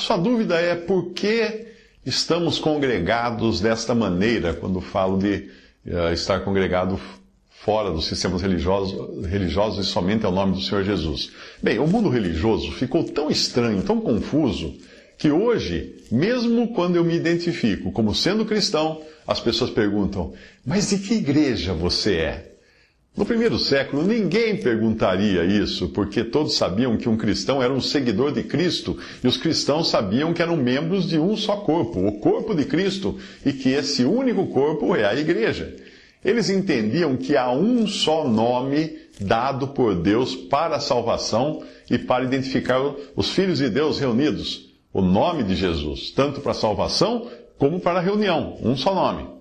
sua dúvida é por que estamos congregados desta maneira, quando falo de estar congregado fora dos sistemas religiosos e somente ao nome do Senhor Jesus. Bem, o mundo religioso ficou tão estranho, tão confuso, que hoje, mesmo quando eu me identifico como sendo cristão, as pessoas perguntam, mas de que igreja você é? No primeiro século, ninguém perguntaria isso, porque todos sabiam que um cristão era um seguidor de Cristo, e os cristãos sabiam que eram membros de um só corpo, o corpo de Cristo, e que esse único corpo é a igreja. Eles entendiam que há um só nome dado por Deus para a salvação e para identificar os filhos de Deus reunidos, o nome de Jesus, tanto para a salvação como para a reunião, um só nome.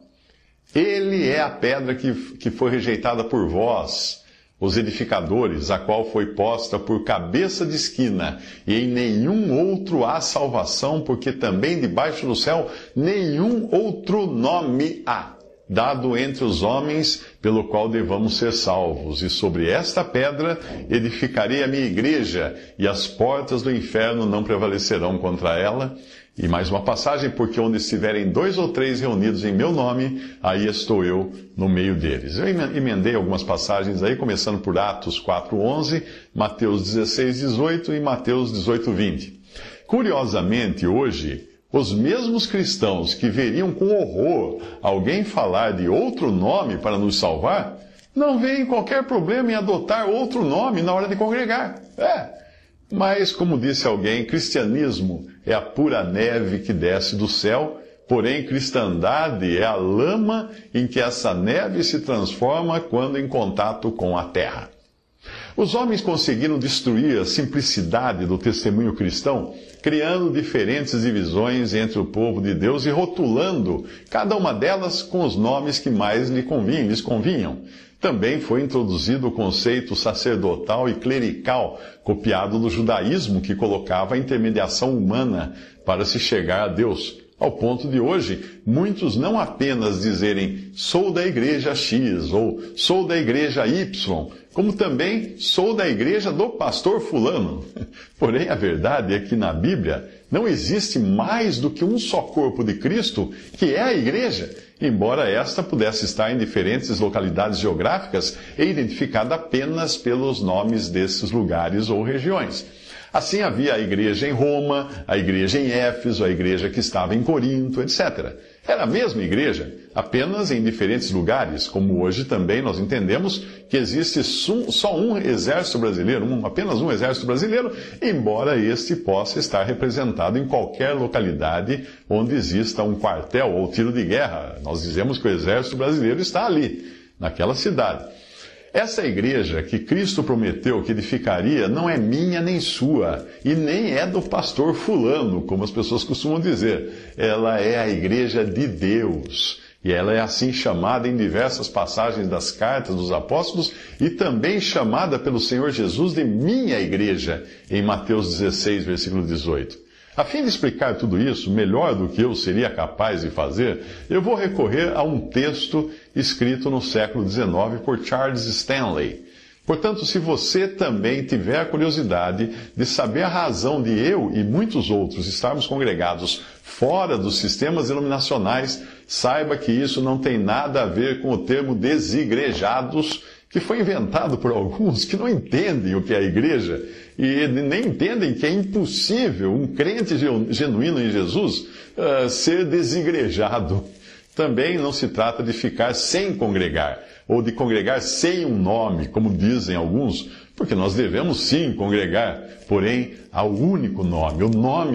Ele é a pedra que foi rejeitada por vós, os edificadores, a qual foi posta por cabeça de esquina, e em nenhum outro há salvação, porque também debaixo do céu nenhum outro nome há, dado entre os homens, pelo qual devamos ser salvos. E sobre esta pedra edificarei a minha igreja, e as portas do inferno não prevalecerão contra ela. E mais uma passagem, porque onde estiverem 2 ou 3 reunidos em meu nome, aí estou eu no meio deles. Eu emendei algumas passagens aí, começando por Atos 4:11, Mateus 16:18 e Mateus 18:20. Curiosamente, hoje, os mesmos cristãos que veriam com horror alguém falar de outro nome para nos salvar, não veem qualquer problema em adotar outro nome na hora de congregar. Mas, como disse alguém, cristianismo é a pura neve que desce do céu, porém cristandade é a lama em que essa neve se transforma quando em contato com a terra. Os homens conseguiram destruir a simplicidade do testemunho cristão, criando diferentes divisões entre o povo de Deus e rotulando cada uma delas com os nomes que mais lhes convinham. Também foi introduzido o conceito sacerdotal e clerical, copiado do judaísmo, que colocava a intermediação humana para se chegar a Deus, ao ponto de hoje muitos não apenas dizerem sou da igreja X ou sou da igreja Y, como também sou da igreja do pastor fulano. Porém, a verdade é que na Bíblia não existe mais do que um só corpo de Cristo, que é a igreja, embora esta pudesse estar em diferentes localidades geográficas e identificada apenas pelos nomes desses lugares ou regiões. Assim havia a igreja em Roma, a igreja em Éfeso, a igreja que estava em Corinto, etc. Era a mesma igreja, apenas em diferentes lugares, como hoje também nós entendemos que existe só um exército brasileiro, apenas um exército brasileiro, embora este possa estar representado em qualquer localidade onde exista um quartel ou tiro de guerra. Nós dizemos que o exército brasileiro está ali, naquela cidade. Essa igreja que Cristo prometeu que edificaria não é minha nem sua, e nem é do pastor fulano, como as pessoas costumam dizer. Ela é a igreja de Deus, e ela é assim chamada em diversas passagens das cartas dos apóstolos, e também chamada pelo Senhor Jesus de minha igreja, em Mateus 16, versículo 18. A fim de explicar tudo isso, melhor do que eu seria capaz de fazer, eu vou recorrer a um texto escrito no século XIX por Charles Stanley. Portanto, se você também tiver curiosidade de saber a razão de eu e muitos outros estarmos congregados fora dos sistemas denominacionais, saiba que isso não tem nada a ver com o termo desigrejados, que foi inventado por alguns que não entendem o que é a igreja e nem entendem que é impossível um crente genuíno em Jesus ser desigrejado. Também não se trata de ficar sem congregar, ou de congregar sem um nome, como dizem alguns, porque nós devemos sim congregar, porém ao único nome,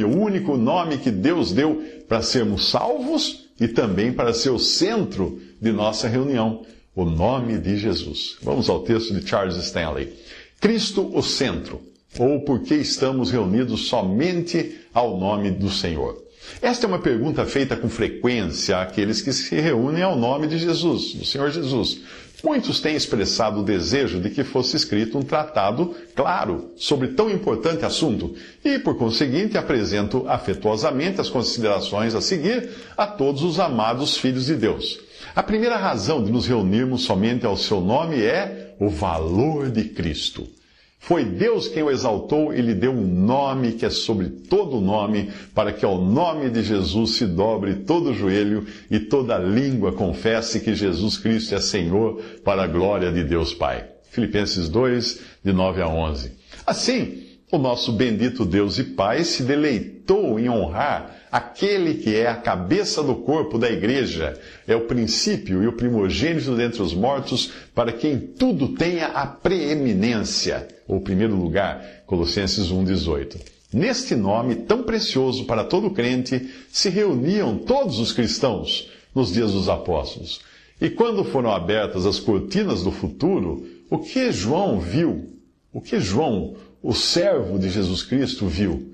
o único nome que Deus deu para sermos salvos e também para ser o centro de nossa reunião, o nome de Jesus. Vamos ao texto de Charles Stanley. Cristo o centro, ou por que estamos reunidos somente ao nome do Senhor? Esta é uma pergunta feita com frequência àqueles que se reúnem ao nome de Jesus, do Senhor Jesus. Muitos têm expressado o desejo de que fosse escrito um tratado claro sobre tão importante assunto e, por conseguinte, apresento afetuosamente as considerações a seguir a todos os amados filhos de Deus. A primeira razão de nos reunirmos somente ao seu nome é o valor de Cristo. Foi Deus quem o exaltou e lhe deu um nome que é sobre todo nome, para que ao nome de Jesus se dobre todo o joelho e toda língua confesse que Jesus Cristo é Senhor, para a glória de Deus Pai. Filipenses 2, de 9 a 11. Assim, o nosso bendito Deus e Pai se deleitou em honrar aquele que é a cabeça do corpo da igreja, é o princípio e o primogênito dentre os mortos, para que em tudo tenha a preeminência, ou primeiro lugar, Colossenses 1,18. Neste nome tão precioso para todo crente, se reuniam todos os cristãos nos dias dos apóstolos. E quando foram abertas as cortinas do futuro, o que João viu? O que João, o servo de Jesus Cristo, viu?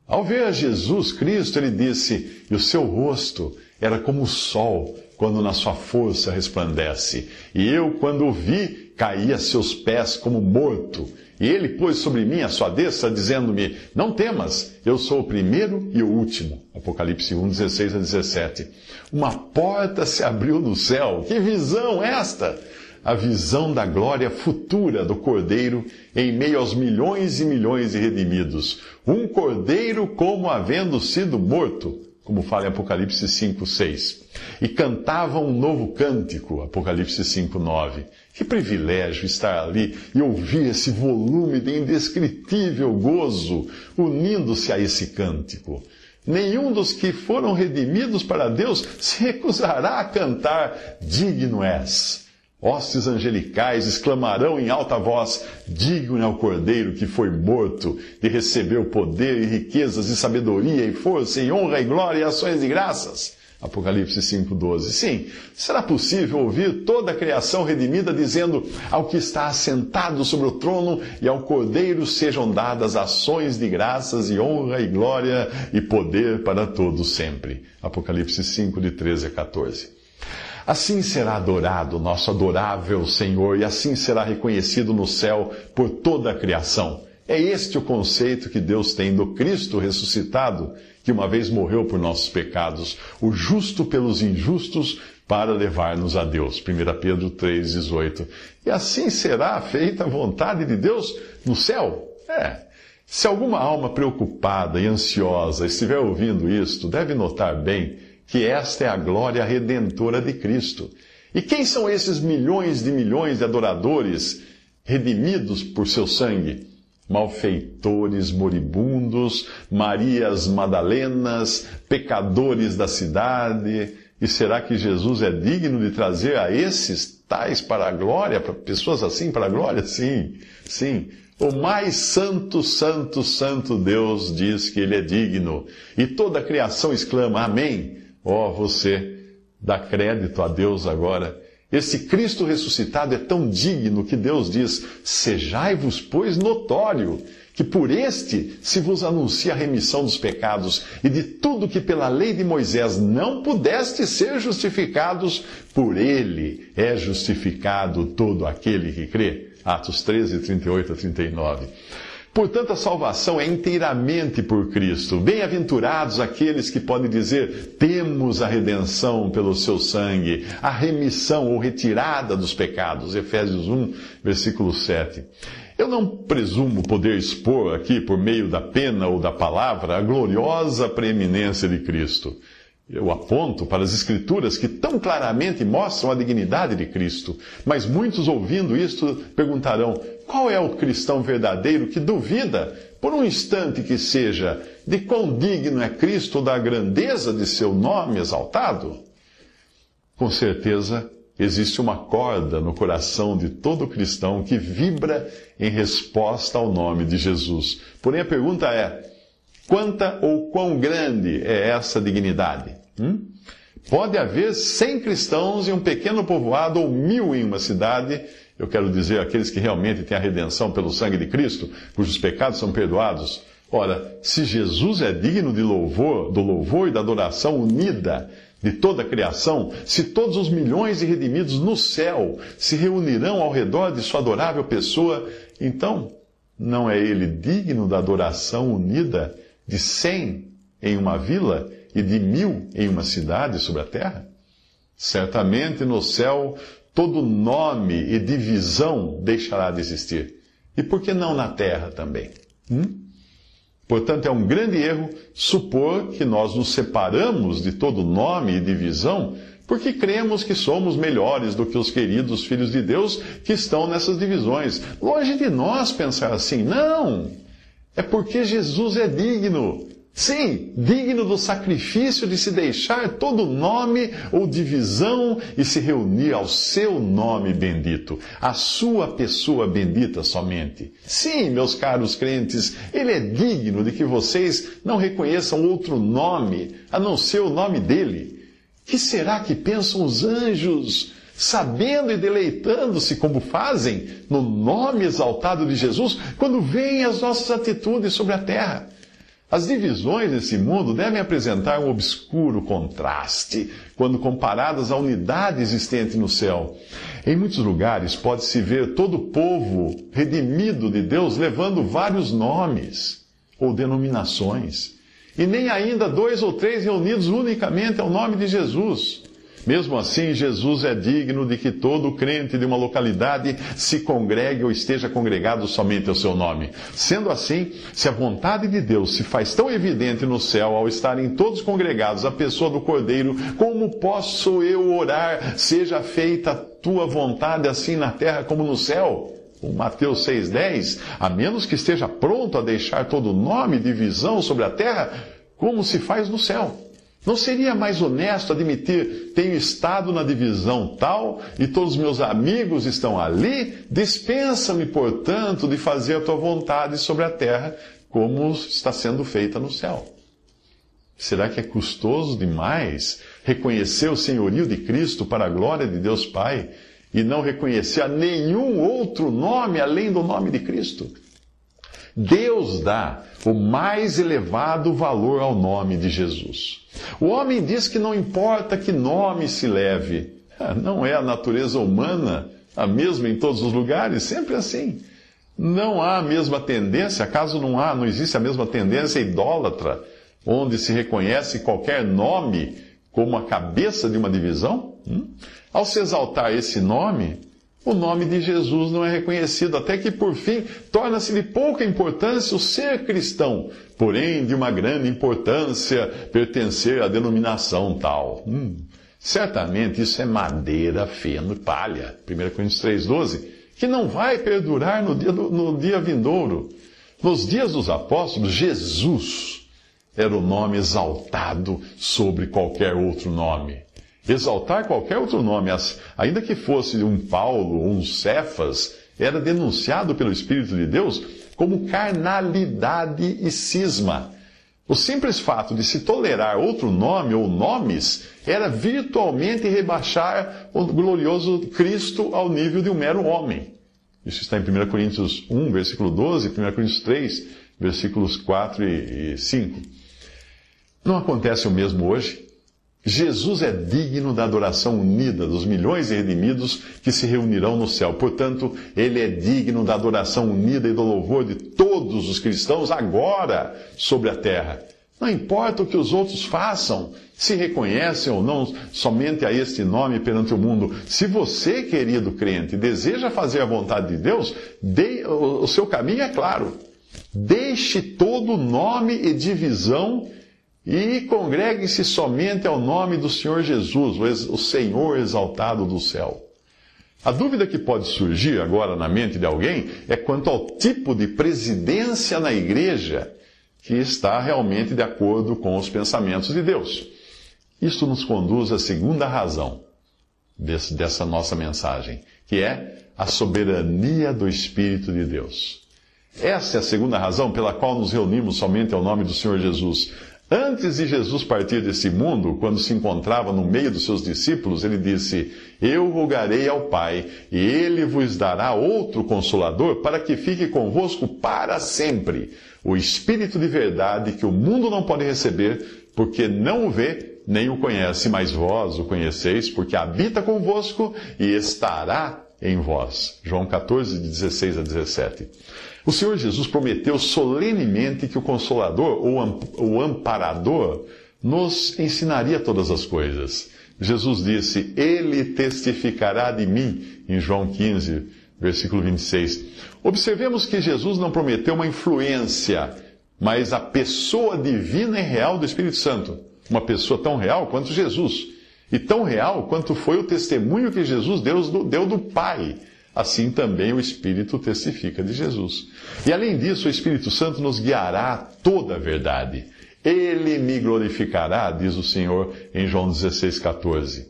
Ao ver a Jesus Cristo, ele disse, e o seu rosto era como o sol, quando na sua força resplandece. E eu, quando o vi, caí a seus pés como morto. E ele pôs sobre mim a sua destra, dizendo-me, não temas, eu sou o primeiro e o último. Apocalipse 1, 16 a 17. Uma porta se abriu no céu. Que visão esta! A visão da glória futura do Cordeiro em meio aos milhões e milhões de redimidos. Um Cordeiro como havendo sido morto, como fala em Apocalipse 5, 6. E cantavam um novo cântico, Apocalipse 5, 9. Que privilégio estar ali e ouvir esse volume de indescritível gozo, unindo-se a esse cântico. Nenhum dos que foram redimidos para Deus se recusará a cantar, digno és. Hostes angelicais exclamarão em alta voz, digno é o Cordeiro que foi morto, de receber o poder e riquezas e sabedoria e força e honra e glória e ações de graças. Apocalipse 5:12. Sim, será possível ouvir toda a criação redimida dizendo ao que está assentado sobre o trono e ao Cordeiro sejam dadas ações de graças e honra e glória e poder para todos sempre. Apocalipse 5, de 13 a 14. Assim será adorado o nosso adorável Senhor, e assim será reconhecido no céu por toda a criação. É este o conceito que Deus tem do Cristo ressuscitado, que uma vez morreu por nossos pecados, o justo pelos injustos, para levar-nos a Deus. 1 Pedro 3,18. E assim será feita a vontade de Deus no céu? Se alguma alma preocupada e ansiosa estiver ouvindo isto, deve notar bem que esta é a glória redentora de Cristo. E quem são esses milhões de adoradores redimidos por seu sangue? Malfeitores moribundos, Marias Madalenas, pecadores da cidade. E será que Jesus é digno de trazer a esses tais para a glória, para pessoas assim para a glória? Sim, sim. O mais santo, santo, santo Deus diz que Ele é digno. E toda a criação exclama, amém. Você dá crédito a Deus agora. Esse Cristo ressuscitado é tão digno que Deus diz, sejai-vos, pois, notório, que por este se vos anuncia a remissão dos pecados, e de tudo que pela lei de Moisés não pudeste ser justificados, por ele é justificado todo aquele que crê. Atos 13, 38 a 39. Portanto, a salvação é inteiramente por Cristo. Bem-aventurados aqueles que podem dizer, temos a redenção pelo seu sangue, a remissão ou retirada dos pecados. Efésios 1, versículo 7. Eu não presumo poder expor aqui, por meio da pena ou da palavra, a gloriosa preeminência de Cristo. Eu aponto para as Escrituras que tão claramente mostram a dignidade de Cristo. Mas muitos ouvindo isto perguntarão, qual é o cristão verdadeiro que duvida, por um instante que seja, de quão digno é Cristo da grandeza de seu nome exaltado? Com certeza, existe uma corda no coração de todo cristão que vibra em resposta ao nome de Jesus. Porém, a pergunta é, quanta ou quão grande é essa dignidade? Pode haver 100 cristãos em um pequeno povoado ou 1000 em uma cidade, eu quero dizer aqueles que realmente têm a redenção pelo sangue de Cristo, cujos pecados são perdoados. Ora, se Jesus é digno do louvor e da adoração unida de toda a criação, se todos os milhões de redimidos no céu se reunirão ao redor de sua adorável pessoa, então não é ele digno da adoração unida de 100 em uma vila e de 1000 em uma cidade sobre a terra? Certamente no céu todo nome e divisão deixará de existir. E por que não na terra também? Portanto, é um grande erro supor que nós nos separamos de todo nome e divisão porque cremos que somos melhores do que os queridos filhos de Deus que estão nessas divisões. Longe de nós pensar assim. Não! É porque Jesus é digno. Sim, digno do sacrifício de se deixar todo nome ou divisão e se reunir ao seu nome bendito, a sua pessoa bendita somente. Sim, meus caros crentes, Ele é digno de que vocês não reconheçam outro nome, a não ser o nome dEle. Que será que pensam os anjos, sabendo e deleitando-se como fazem, no nome exaltado de Jesus, quando veem as nossas atitudes sobre a terra? As divisões desse mundo devem apresentar um obscuro contraste quando comparadas à unidade existente no céu. Em muitos lugares pode-se ver todo o povo redimido de Deus levando vários nomes ou denominações, e nem ainda 2 ou 3 reunidos unicamente ao nome de Jesus. Mesmo assim, Jesus é digno de que todo crente de uma localidade se congregue ou esteja congregado somente ao seu nome. Sendo assim, se a vontade de Deus se faz tão evidente no céu ao estarem todos congregados à pessoa do Cordeiro, como posso eu orar, seja feita a tua vontade assim na terra como no céu? O Mateus 6,10, a menos que esteja pronto a deixar todo nome e divisão sobre a terra, como se faz no céu. Não seria mais honesto admitir, tenho estado na divisão tal, e todos meus amigos estão ali? Dispensa-me, portanto, de fazer a tua vontade sobre a terra, como está sendo feita no céu. Será que é custoso demais reconhecer o senhorio de Cristo para a glória de Deus Pai, e não reconhecer a nenhum outro nome além do nome de Cristo? Deus dá o mais elevado valor ao nome de Jesus. O homem diz que não importa que nome se leve. Não é a natureza humana a mesma em todos os lugares? Sempre assim. Não há a mesma tendência, acaso não existe a mesma tendência idólatra, onde se reconhece qualquer nome como a cabeça de uma divisão? Ao se exaltar esse nome, o nome de Jesus não é reconhecido, até que, por fim, torna-se de pouca importância o ser cristão, porém de uma grande importância pertencer à denominação tal. Certamente isso é madeira, feno e palha. 1 Coríntios 3,12, que não vai perdurar no dia vindouro. Nos dias dos apóstolos, Jesus era o nome exaltado sobre qualquer outro nome. Exaltar qualquer outro nome, ainda que fosse um Paulo ou um Cefas, era denunciado pelo Espírito de Deus como carnalidade e cisma. O simples fato de se tolerar outro nome ou nomes era virtualmente rebaixar o glorioso Cristo ao nível de um mero homem. Isso está em 1 Coríntios 1, versículo 12, 1 Coríntios 3, versículos 4 e 5. Não acontece o mesmo hoje? Jesus é digno da adoração unida dos milhões de redimidos que se reunirão no céu. Portanto, Ele é digno da adoração unida e do louvor de todos os cristãos agora sobre a terra. Não importa o que os outros façam, se reconhecem ou não somente a este nome perante o mundo. Se você, querido crente, deseja fazer a vontade de Deus, o seu caminho é claro. Deixe todo nome e divisão e congregue-se somente ao nome do Senhor Jesus, o Senhor exaltado do céu. A dúvida que pode surgir agora na mente de alguém é quanto ao tipo de presidência na igreja que está realmente de acordo com os pensamentos de Deus. Isto nos conduz à segunda razão dessa nossa mensagem, que é a soberania do Espírito de Deus. Essa é a segunda razão pela qual nos reunimos somente ao nome do Senhor Jesus. Antes de Jesus partir desse mundo, quando se encontrava no meio dos seus discípulos, ele disse: Eu rogarei ao Pai, e Ele vos dará outro Consolador, para que fique convosco para sempre, o Espírito de verdade, que o mundo não pode receber, porque não o vê, nem o conhece, mas vós o conheceis, porque habita convosco e estará em vós. João 14, de 16 a 17. O Senhor Jesus prometeu solenemente que o Consolador, ou o Amparador, nos ensinaria todas as coisas. Jesus disse: Ele testificará de mim, em João 15, versículo 26. Observemos que Jesus não prometeu uma influência, mas a pessoa divina e real do Espírito Santo. Uma pessoa tão real quanto Jesus. E tão real quanto foi o testemunho que Jesus deu do Pai. Assim também o Espírito testifica de Jesus. E além disso, o Espírito Santo nos guiará a toda a verdade. Ele me glorificará, diz o Senhor em João 16,14.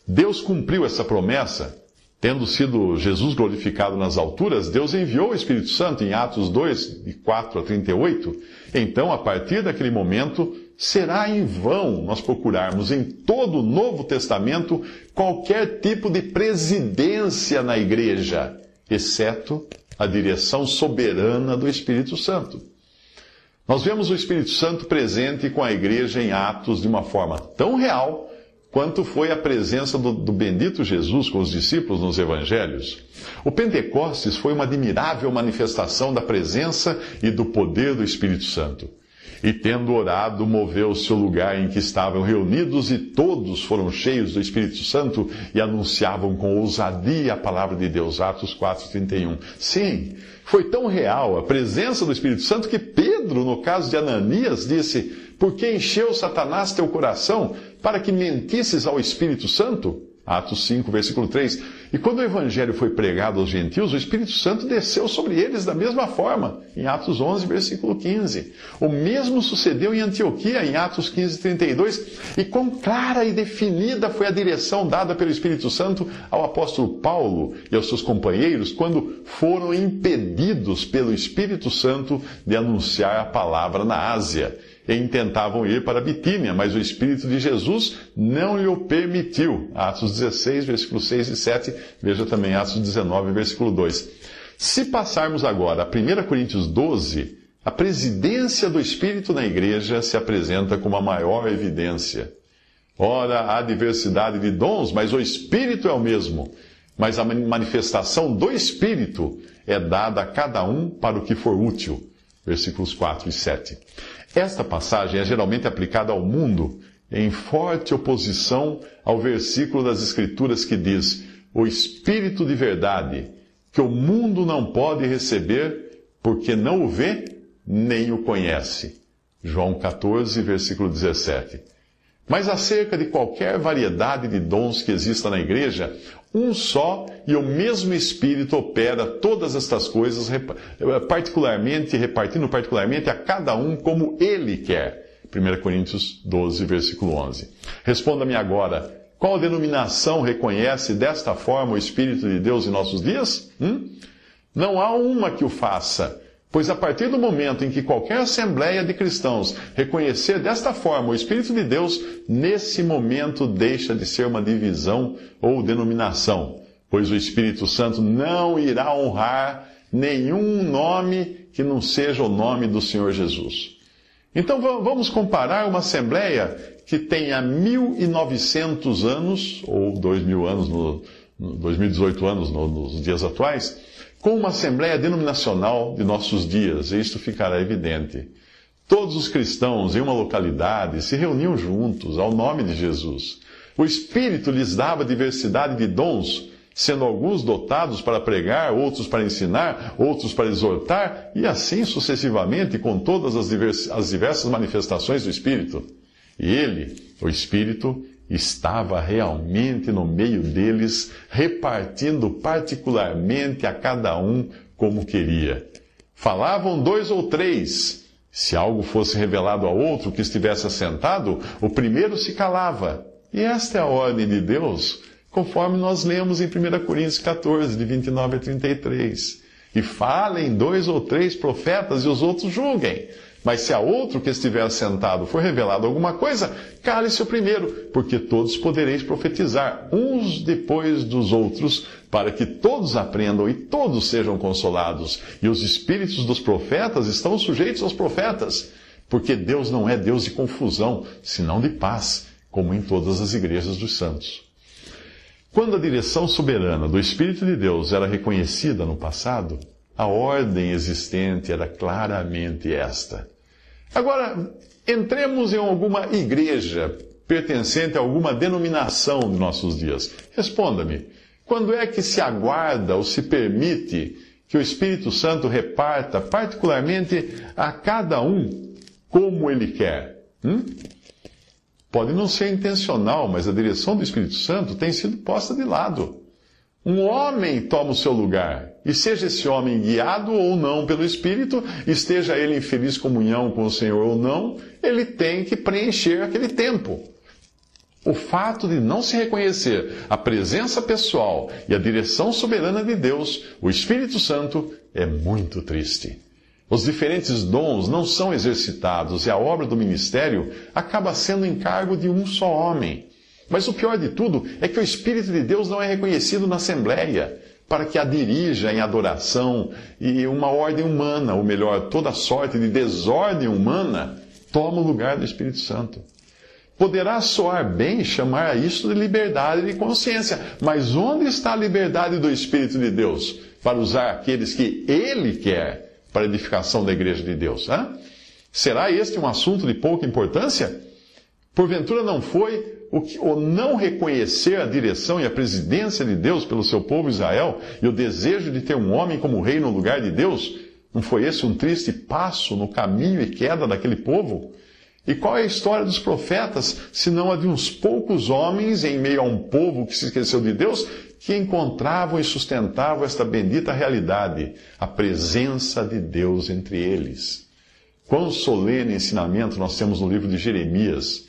Deus cumpriu essa promessa. Tendo sido Jesus glorificado nas alturas, Deus enviou o Espírito Santo em Atos 2, de 4 a 38. Então, a partir daquele momento, será em vão nós procurarmos em todo o Novo Testamento qualquer tipo de presidência na igreja, exceto a direção soberana do Espírito Santo. Nós vemos o Espírito Santo presente com a igreja em Atos de uma forma tão real quanto foi a presença do bendito Jesus com os discípulos nos evangelhos. O Pentecostes foi uma admirável manifestação da presença e do poder do Espírito Santo. E tendo orado, moveu-se o lugar em que estavam reunidos, e todos foram cheios do Espírito Santo e anunciavam com ousadia a palavra de Deus. Atos 4:31. Sim, foi tão real a presença do Espírito Santo que Pedro, no caso de Ananias, disse: por que encheu Satanás teu coração para que mentisses ao Espírito Santo? Atos 5, versículo 3. E quando o Evangelho foi pregado aos gentios, o Espírito Santo desceu sobre eles da mesma forma, em Atos 11, versículo 15. O mesmo sucedeu em Antioquia, em Atos 15, 32. E quão clara e definida foi a direção dada pelo Espírito Santo ao apóstolo Paulo e aos seus companheiros, quando foram impedidos pelo Espírito Santo de anunciar a palavra na Ásia. E intentavam ir para Bitínia, mas o Espírito de Jesus não lhe o permitiu. Atos 16, versículos 6 e 7, veja também Atos 19, versículo 2. Se passarmos agora a 1 Coríntios 12, a presidência do Espírito na igreja se apresenta como a maior evidência. Ora, há diversidade de dons, mas o Espírito é o mesmo. Mas a manifestação do Espírito é dada a cada um para o que for útil. Versículos 4 e 7. Esta passagem é geralmente aplicada ao mundo em forte oposição ao versículo das Escrituras que diz: o Espírito de verdade, que o mundo não pode receber, porque não o vê, nem o conhece. João 14, versículo 17. Mas acerca de qualquer variedade de dons que exista na igreja, um só e o mesmo Espírito opera todas estas coisas, repartindo particularmente a cada um como Ele quer. 1 Coríntios 12, versículo 11. Responda-me agora, qual denominação reconhece desta forma o Espírito de Deus em nossos dias? Não há uma que o faça. Pois a partir do momento em que qualquer assembleia de cristãos reconhecer desta forma o Espírito de Deus, nesse momento deixa de ser uma divisão ou denominação, pois o Espírito Santo não irá honrar nenhum nome que não seja o nome do Senhor Jesus. Então vamos comparar uma assembleia que tenha 1.900 anos, ou 2.000 anos, 2018 anos nos dias atuais, com uma assembleia denominacional de nossos dias, e isto ficará evidente. Todos os cristãos em uma localidade se reuniam juntos ao nome de Jesus. O Espírito lhes dava diversidade de dons, sendo alguns dotados para pregar, outros para ensinar, outros para exortar, e assim sucessivamente com todas as diversas manifestações do Espírito. E ele, o Espírito, estava realmente no meio deles, repartindo particularmente a cada um como queria. Falavam 2 ou 3. Se algo fosse revelado a outro que estivesse assentado, o primeiro se calava. E esta é a ordem de Deus, conforme nós lemos em 1 Coríntios 14, de 29 a 33. E falem 2 ou 3 profetas e os outros julguem. Mas se a outro que estiver assentado for revelado alguma coisa, cale-se o primeiro, porque todos podereis profetizar, uns depois dos outros, para que todos aprendam e todos sejam consolados. E os espíritos dos profetas estão sujeitos aos profetas, porque Deus não é Deus de confusão, senão de paz, como em todas as igrejas dos santos. Quando a direção soberana do Espírito de Deus era reconhecida no passado, a ordem existente era claramente esta. Agora, entremos em alguma igreja pertencente a alguma denominação de nossos dias. Responda-me, Quando é que se aguarda ou se permite que o Espírito Santo reparta particularmente a cada um como ele quer? Pode não ser intencional, mas a direção do Espírito Santo tem sido posta de lado. Um homem toma o seu lugar, e seja esse homem guiado ou não pelo Espírito, esteja ele em feliz comunhão com o Senhor ou não, ele tem que preencher aquele tempo. O fato de não se reconhecer a presença pessoal e a direção soberana de Deus, o Espírito Santo, é muito triste. Os diferentes dons não são exercitados e a obra do ministério acaba sendo encargo de um só homem. Mas o pior de tudo é que o Espírito de Deus não é reconhecido na Assembleia para que a dirija em adoração e uma ordem humana, ou melhor, toda sorte de desordem humana, toma o lugar do Espírito Santo. Poderá soar bem chamar isso de liberdade de consciência, mas onde está a liberdade do Espírito de Deus para usar aqueles que Ele quer para a edificação da Igreja de Deus? Será este um assunto de pouca importância? Porventura não foi o não reconhecer a direção e a presidência de Deus pelo seu povo Israel e o desejo de ter um homem como rei no lugar de Deus? Não foi esse um triste passo no caminho e queda daquele povo? E qual é a história dos profetas, senão a de uns poucos homens em meio a um povo que se esqueceu de Deus, que encontravam e sustentavam esta bendita realidade, a presença de Deus entre eles? Quão solene ensinamento nós temos no livro de Jeremias.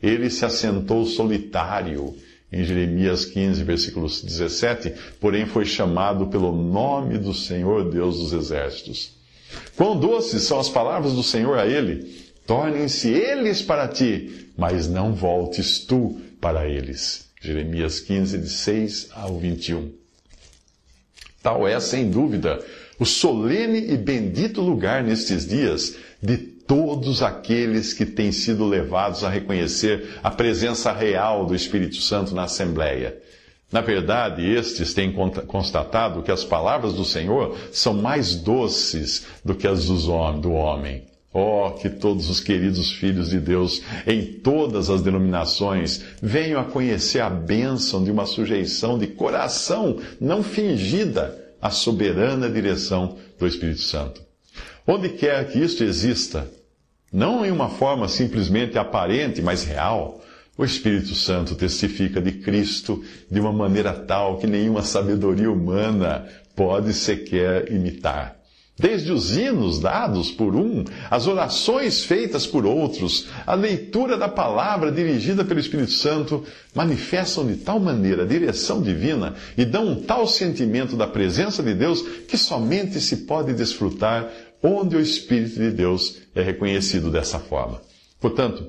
Ele se assentou solitário, em Jeremias 15, versículos 17, porém foi chamado pelo nome do Senhor Deus dos Exércitos. Quão doces são as palavras do Senhor a ele! Tornem-se eles para ti, mas não voltes tu para eles. Jeremias 15, de 6 ao 21. Tal é, sem dúvida, o solene e bendito lugar nestes dias de todos aqueles que têm sido levados a reconhecer a presença real do Espírito Santo na Assembleia. Na verdade, estes têm constatado que as palavras do Senhor são mais doces do que as do homem. Oh, que todos os queridos filhos de Deus, em todas as denominações, venham a conhecer a bênção de uma sujeição de coração não fingida à soberana direção do Espírito Santo. Onde quer que isto exista, não em uma forma simplesmente aparente, mas real, o Espírito Santo testifica de Cristo de uma maneira tal que nenhuma sabedoria humana pode sequer imitar. Desde os hinos dados por um, as orações feitas por outros, a leitura da palavra dirigida pelo Espírito Santo, manifestam de tal maneira a direção divina e dão um tal sentimento da presença de Deus que somente se pode desfrutar onde o Espírito de Deus é reconhecido dessa forma. Portanto,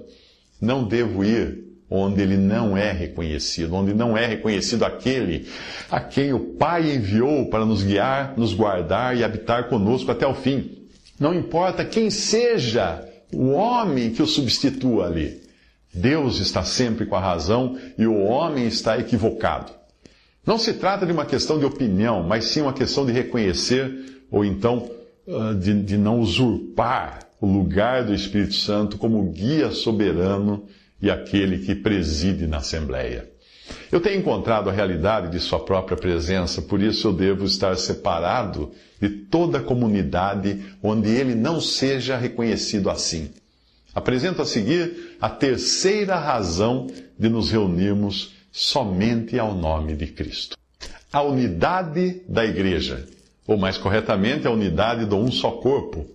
não devo ir onde ele não é reconhecido, onde não é reconhecido aquele a quem o Pai enviou para nos guiar, nos guardar e habitar conosco até o fim. Não importa quem seja o homem que o substitua ali. Deus está sempre com a razão e o homem está equivocado. Não se trata de uma questão de opinião, mas sim uma questão de reconhecer, ou então de não usurpar o lugar do Espírito Santo como guia soberano e aquele que preside na Assembleia. Eu tenho encontrado a realidade de sua própria presença, por isso eu devo estar separado de toda a comunidade onde ele não seja reconhecido assim. Apresento a seguir a terceira razão de nos reunirmos somente ao nome de Cristo. A unidade da Igreja, ou mais corretamente, a unidade do um só corpo.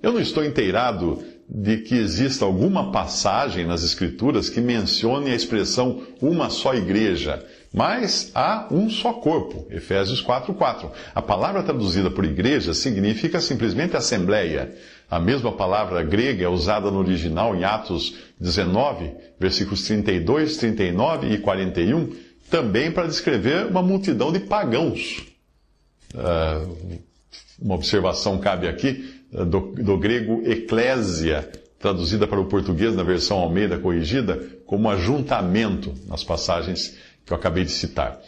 Eu não estou inteirado de que exista alguma passagem nas Escrituras que mencione a expressão uma só igreja, mas há um só corpo, Efésios 4:4. A palavra traduzida por igreja significa simplesmente assembleia. A mesma palavra grega é usada no original em Atos 19, versículos 32, 39 e 41, também para descrever uma multidão de pagãos. Uma observação cabe aqui, do grego eclésia, traduzida para o português na versão Almeida corrigida, como ajuntamento, nas passagens que eu acabei de citar.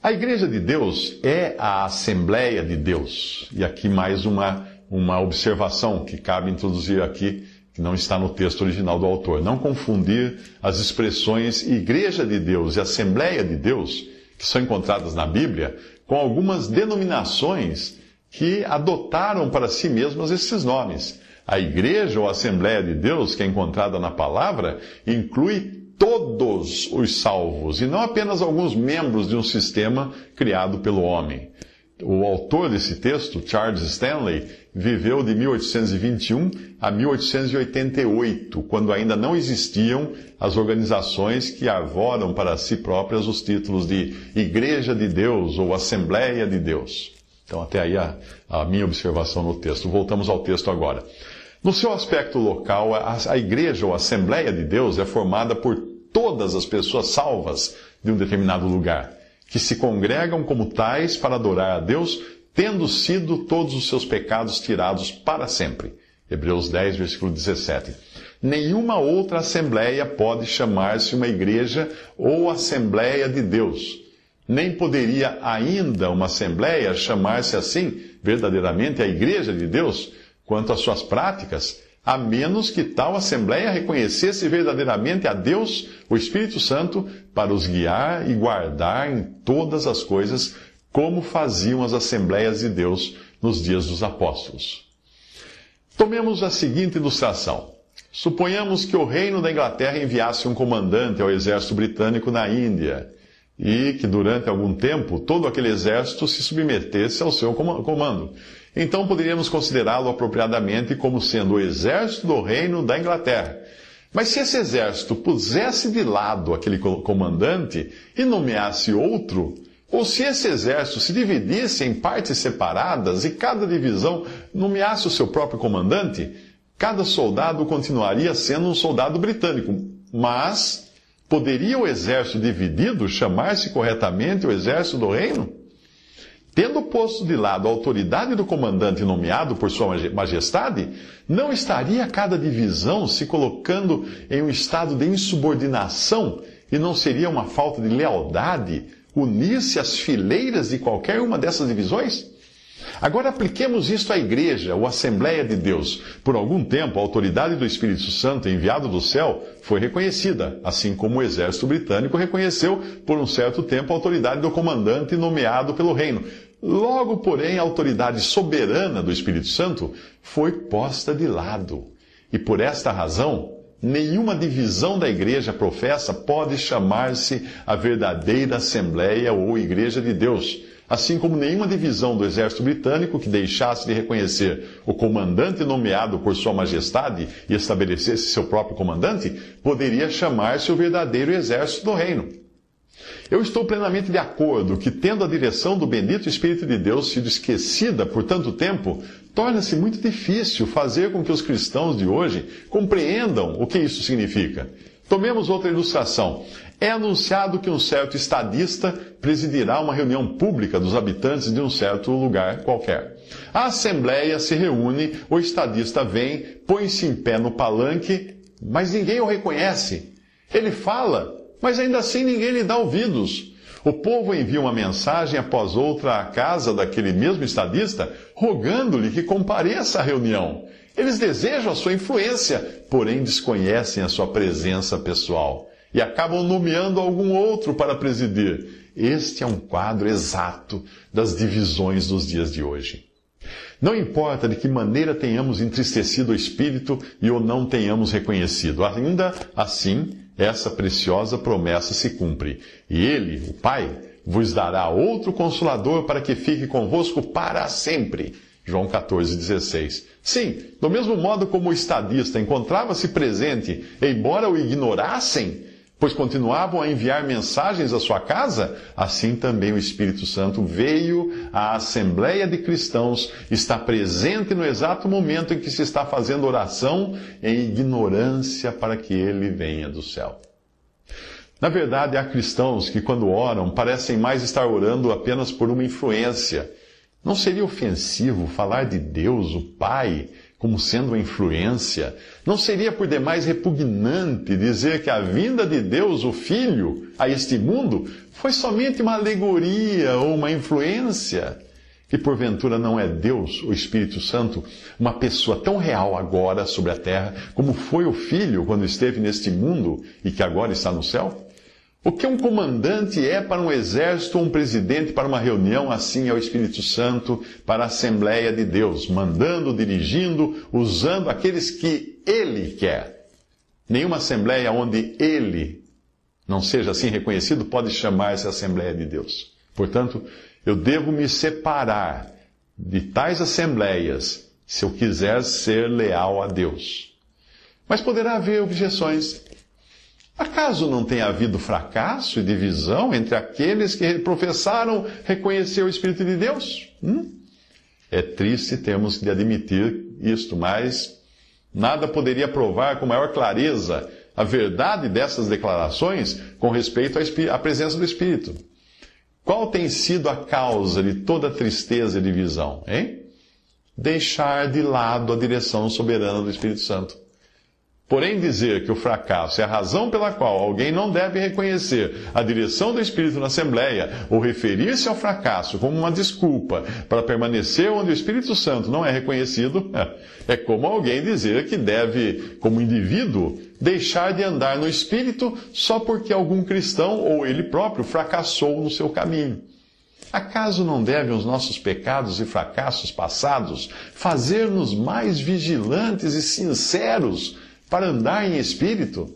A Igreja de Deus é a Assembleia de Deus. E aqui mais uma observação que cabe introduzir aqui, que não está no texto original do autor. Não confundir as expressões Igreja de Deus e Assembleia de Deus, que são encontradas na Bíblia, com algumas denominações que adotaram para si mesmas esses nomes. A Igreja ou Assembleia de Deus, que é encontrada na palavra, inclui todos os salvos, e não apenas alguns membros de um sistema criado pelo homem. O autor desse texto, Charles Stanley, viveu de 1821 a 1888, quando ainda não existiam as organizações que arvoram para si próprias os títulos de Igreja de Deus ou Assembleia de Deus. Então, até aí a minha observação no texto. Voltamos ao texto agora. No seu aspecto local, a Igreja ou Assembleia de Deus é formada por todas as pessoas salvas de um determinado lugar, que se congregam como tais para adorar a Deus, tendo sido todos os seus pecados tirados para sempre. Hebreus 10, versículo 17. Nenhuma outra assembleia pode chamar-se uma igreja ou Assembleia de Deus. Nem poderia ainda uma assembleia chamar-se assim, verdadeiramente a Igreja de Deus, quanto às suas práticas, a menos que tal assembleia reconhecesse verdadeiramente a Deus, o Espírito Santo, para os guiar e guardar em todas as coisas, como faziam as assembleias de Deus nos dias dos apóstolos. Tomemos a seguinte ilustração. Suponhamos que o reino da Inglaterra enviasse um comandante ao exército britânico na Índia, e que durante algum tempo todo aquele exército se submetesse ao seu comando. Então poderíamos considerá-lo apropriadamente como sendo o exército do reino da Inglaterra. Mas se esse exército pusesse de lado aquele comandante e nomeasse outro, ou se esse exército se dividisse em partes separadas e cada divisão nomeasse o seu próprio comandante, cada soldado continuaria sendo um soldado britânico. Mas poderia o exército dividido chamar-se corretamente o exército do reino? Tendo posto de lado a autoridade do comandante nomeado por sua majestade, não estaria cada divisão se colocando em um estado de insubordinação e não seria uma falta de lealdade unir-se às fileiras de qualquer uma dessas divisões? Agora apliquemos isto à Igreja, ou Assembleia de Deus. Por algum tempo, a autoridade do Espírito Santo enviado do céu foi reconhecida, assim como o exército britânico reconheceu por um certo tempo a autoridade do comandante nomeado pelo reino. Logo, porém, a autoridade soberana do Espírito Santo foi posta de lado. E por esta razão, nenhuma divisão da Igreja professa pode chamar-se a verdadeira Assembleia ou Igreja de Deus, assim como nenhuma divisão do exército britânico que deixasse de reconhecer o comandante nomeado por sua majestade e estabelecesse seu próprio comandante, poderia chamar-se o verdadeiro exército do reino. Eu estou plenamente de acordo que, tendo a direção do bendito Espírito de Deus sido esquecida por tanto tempo, torna-se muito difícil fazer com que os cristãos de hoje compreendam o que isso significa. Tomemos outra ilustração. É anunciado que um certo estadista presidirá uma reunião pública dos habitantes de um certo lugar qualquer. A assembleia se reúne, o estadista vem, põe-se em pé no palanque, mas ninguém o reconhece. Ele fala, mas ainda assim ninguém lhe dá ouvidos. O povo envia uma mensagem após outra à casa daquele mesmo estadista, rogando-lhe que compareça à reunião. Eles desejam a sua influência, porém desconhecem a sua presença pessoal e acabam nomeando algum outro para presidir. Este é um quadro exato das divisões dos dias de hoje. Não importa de que maneira tenhamos entristecido o Espírito e o não tenhamos reconhecido, ainda assim, essa preciosa promessa se cumpre. E Ele, o Pai, vos dará outro Consolador para que fique convosco para sempre. João 14,16. Sim, do mesmo modo como o estadista encontrava-se presente, embora o ignorassem, pois continuavam a enviar mensagens à sua casa, assim também o Espírito Santo veio à Assembleia de Cristãos, está presente no exato momento em que se está fazendo oração em ignorância para que ele venha do céu. Na verdade, há cristãos que, quando oram, parecem mais estar orando apenas por uma influência. Não seria ofensivo falar de Deus, o Pai, como sendo uma influência? Não seria por demais repugnante dizer que a vinda de Deus, o Filho, a este mundo, foi somente uma alegoria ou uma influência? Que porventura não é Deus, o Espírito Santo, uma pessoa tão real agora sobre a terra, como foi o Filho quando esteve neste mundo e que agora está no céu? O que um comandante é para um exército ou um presidente para uma reunião, assim é o Espírito Santo para a Assembleia de Deus, mandando, dirigindo, usando aqueles que Ele quer. Nenhuma Assembleia onde Ele não seja assim reconhecido pode chamar-se Assembleia de Deus. Portanto, eu devo me separar de tais assembleias se eu quiser ser leal a Deus. Mas poderá haver objeções. Acaso não tenha havido fracasso e divisão entre aqueles que professaram reconhecer o Espírito de Deus? É triste termos de admitir isto, mas nada poderia provar com maior clareza a verdade dessas declarações com respeito à presença do Espírito. Qual tem sido a causa de toda tristeza e divisão, hein? Deixar de lado a direção soberana do Espírito Santo. Porém, dizer que o fracasso é a razão pela qual alguém não deve reconhecer a direção do Espírito na Assembleia, ou referir-se ao fracasso como uma desculpa para permanecer onde o Espírito Santo não é reconhecido, é como alguém dizer que deve, como indivíduo, deixar de andar no Espírito só porque algum cristão ou ele próprio fracassou no seu caminho. Acaso não devem os nossos pecados e fracassos passados fazer-nos mais vigilantes e sinceros para andar em espírito?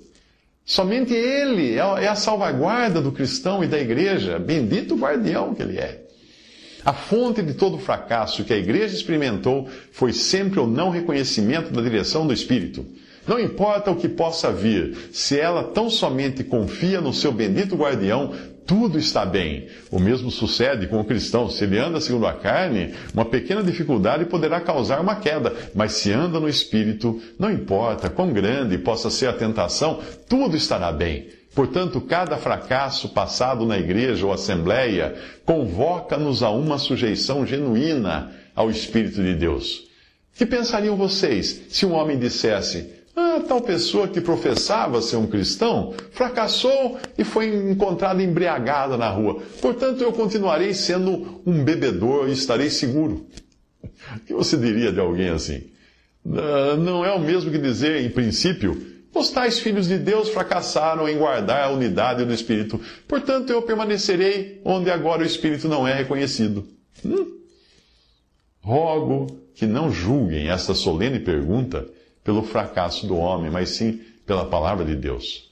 Somente Ele é a salvaguarda do cristão e da igreja. Bendito o guardião que Ele é. A fonte de todo o fracasso que a igreja experimentou foi sempre o não reconhecimento da direção do Espírito. Não importa o que possa vir, se ela tão somente confia no seu bendito guardião, tudo está bem. O mesmo sucede com o cristão. Se ele anda segundo a carne, uma pequena dificuldade poderá causar uma queda. Mas se anda no Espírito, não importa quão grande possa ser a tentação, tudo estará bem. Portanto, cada fracasso passado na igreja ou assembleia convoca-nos a uma sujeição genuína ao Espírito de Deus. Que pensariam vocês se um homem dissesse: tal pessoa que professava ser um cristão fracassou e foi encontrada embriagada na rua. Portanto, eu continuarei sendo um bebedor e estarei seguro. O que você diria de alguém assim? Não é o mesmo que dizer, em princípio, os tais filhos de Deus fracassaram em guardar a unidade do Espírito. Portanto, eu permanecerei onde agora o Espírito não é reconhecido. Rogo que não julguem esta solene pergunta pelo fracasso do homem, mas sim pela palavra de Deus.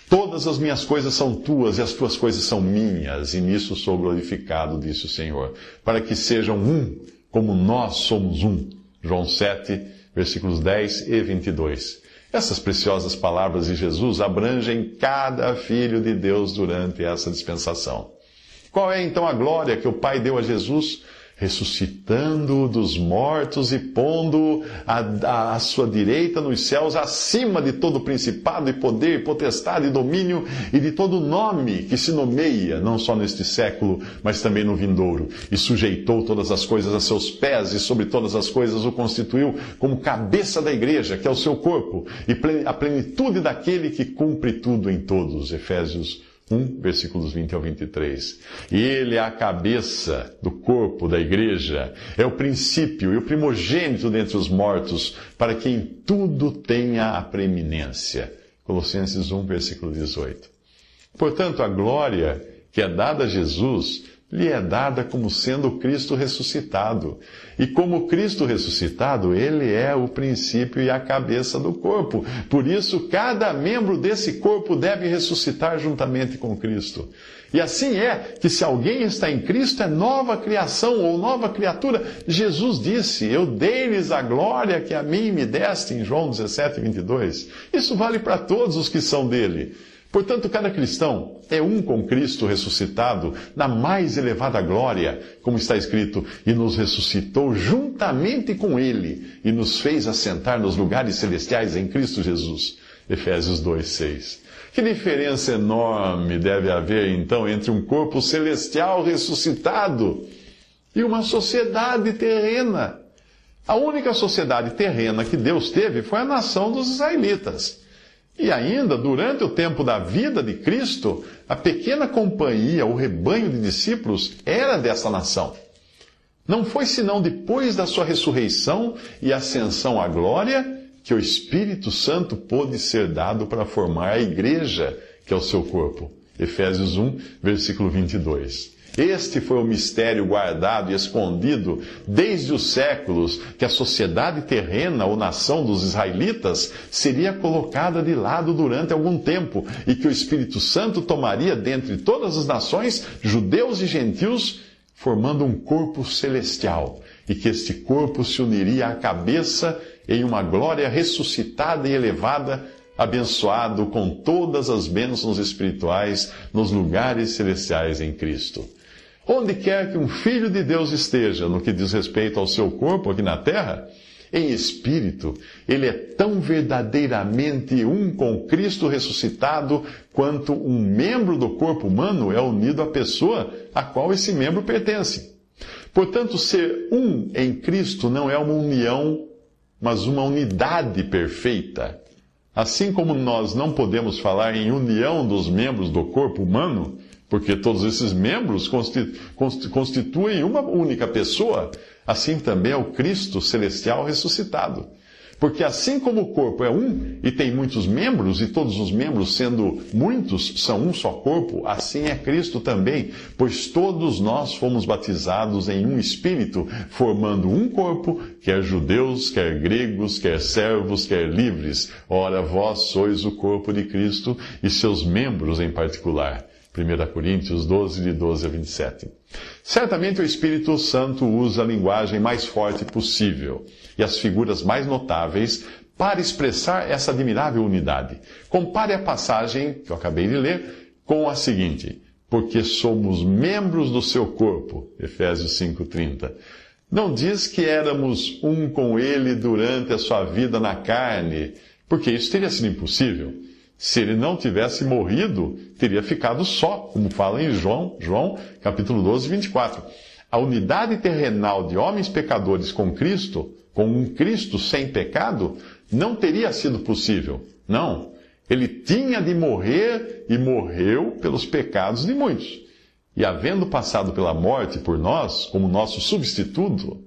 Todas as minhas coisas são tuas e as tuas coisas são minhas, e nisso sou glorificado, disse o Senhor, para que sejam um, como nós somos um. João 7, versículos 10 e 22. Essas preciosas palavras de Jesus abrangem cada filho de Deus durante essa dispensação. Qual é então a glória que o Pai deu a Jesus? Ressuscitando-o dos mortos e pondo-o à sua direita nos céus, acima de todo principado e poder, potestade e domínio, e de todo nome que se nomeia, não só neste século, mas também no vindouro. E sujeitou todas as coisas a seus pés, e sobre todas as coisas o constituiu como cabeça da igreja, que é o seu corpo, e a plenitude daquele que cumpre tudo em todos. Efésios 1, versículos 20 ao 23. E ele é a cabeça do corpo da igreja, é o princípio e o primogênito dentre os mortos, para que em tudo tenha a preeminência. Colossenses 1, versículo 18. Portanto, a glória que é dada a Jesus lhe é dada como sendo Cristo ressuscitado. E como Cristo ressuscitado, ele é o princípio e a cabeça do corpo. Por isso, cada membro desse corpo deve ressuscitar juntamente com Cristo. E assim é que se alguém está em Cristo, é nova criação ou nova criatura. Jesus disse: eu dei-lhes a glória que a mim me deste, em João 17, 22. Isso vale para todos os que são dele. Portanto, cada cristão é um com Cristo ressuscitado na mais elevada glória, como está escrito: e nos ressuscitou juntamente com Ele, e nos fez assentar nos lugares celestiais em Cristo Jesus. Efésios 2, 6. Que diferença enorme deve haver, então, entre um corpo celestial ressuscitado e uma sociedade terrena. A única sociedade terrena que Deus teve foi a nação dos israelitas. E ainda, durante o tempo da vida de Cristo, a pequena companhia, o rebanho de discípulos, era dessa nação. Não foi senão depois da sua ressurreição e ascensão à glória que o Espírito Santo pôde ser dado para formar a igreja, que é o seu corpo. Efésios 1, versículo 22. Este foi o mistério guardado e escondido desde os séculos, que a sociedade terrena ou nação dos israelitas seria colocada de lado durante algum tempo, e que o Espírito Santo tomaria dentre todas as nações, judeus e gentios, formando um corpo celestial, e que este corpo se uniria à cabeça em uma glória ressuscitada e elevada, abençoado com todas as bênçãos espirituais nos lugares celestiais em Cristo. Onde quer que um filho de Deus esteja, no que diz respeito ao seu corpo aqui na terra, em espírito, ele é tão verdadeiramente um com Cristo ressuscitado, quanto um membro do corpo humano é unido à pessoa a qual esse membro pertence. Portanto, ser um em Cristo não é uma união, mas uma unidade perfeita. Assim como nós não podemos falar em união dos membros do corpo humano, porque todos esses membros constituem uma única pessoa, assim também é o Cristo celestial ressuscitado. Porque assim como o corpo é um e tem muitos membros, e todos os membros, sendo muitos, são um só corpo, assim é Cristo também, pois todos nós fomos batizados em um Espírito, formando um corpo, quer judeus, quer gregos, quer servos, quer livres. Ora, vós sois o corpo de Cristo e seus membros em particular. 1 Coríntios 12, de 12 a 27. Certamente o Espírito Santo usa a linguagem mais forte possível e as figuras mais notáveis para expressar essa admirável unidade. Compare a passagem que eu acabei de ler com a seguinte: porque somos membros do seu corpo, Efésios 5:30. Não diz que éramos um com ele durante a sua vida na carne, porque isso teria sido impossível. Se ele não tivesse morrido, teria ficado só, como fala em João capítulo 12, 24. A unidade terrenal de homens pecadores com Cristo, com um Cristo sem pecado, não teria sido possível. Não. Ele tinha de morrer e morreu pelos pecados de muitos. E havendo passado pela morte por nós, como nosso substituto,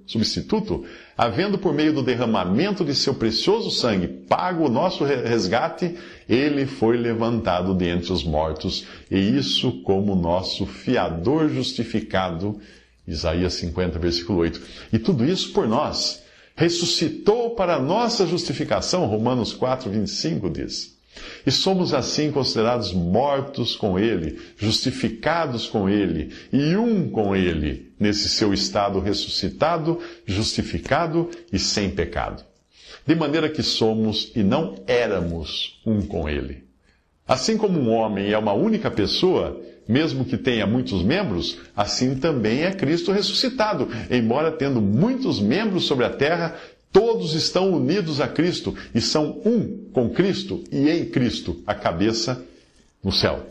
havendo por meio do derramamento de seu precioso sangue pago o nosso resgate, ele foi levantado dentre os mortos, e isso como nosso fiador justificado, Isaías 50, versículo 8. E tudo isso por nós. Ressuscitou para a nossa justificação, Romanos 4, 25 diz. E somos assim considerados mortos com Ele, justificados com Ele e um com Ele, nesse seu estado ressuscitado, justificado e sem pecado. De maneira que somos e não éramos um com Ele. Assim como um homem é uma única pessoa, mesmo que tenha muitos membros, assim também é Cristo ressuscitado, embora tendo muitos membros sobre a terra, todos estão unidos a Cristo e são um com Cristo e em Cristo, a cabeça no céu.